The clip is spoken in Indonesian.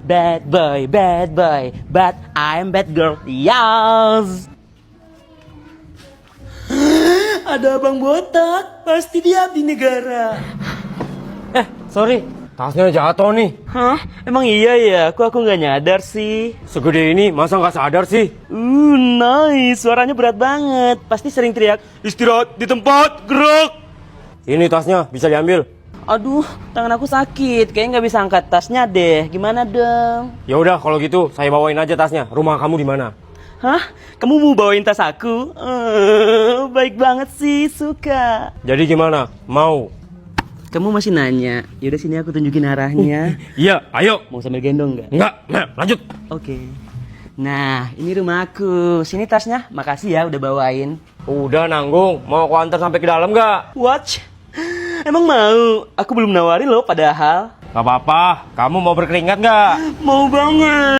bad boy, but I'm bad girl. Yes. Ada abang botak, pasti dia abdi negara. Sorry, tasnya jatuh nih. Hah? Emang iya ya? Aku nggak nyadar sih. Segede ini, masa nggak sadar sih? Nice. Suaranya berat banget. Pasti sering teriak, istirahat di tempat, gerak. Ini tasnya, bisa diambil. Aduh, tangan aku sakit. Kayaknya nggak bisa angkat tasnya deh. Gimana dong? Ya udah, kalau gitu saya bawain aja tasnya. Rumah kamu di mana? Hah? Kamu mau bawain tas aku? Baik banget sih, suka. Jadi gimana? Mau? Kamu masih nanya? Yaudah sini aku tunjukin arahnya. Iya, ayo. Mau sambil gendong nggak? Enggak, nah, lanjut. Oke. Nah, ini rumahku. Sini tasnya. Makasih ya udah bawain. Udah nanggung, mau aku antar sampai ke dalam nggak? Watch. Emang mau? Aku belum nawarin loh padahal. Gak apa-apa, kamu mau berkeringat nggak? Mau banget.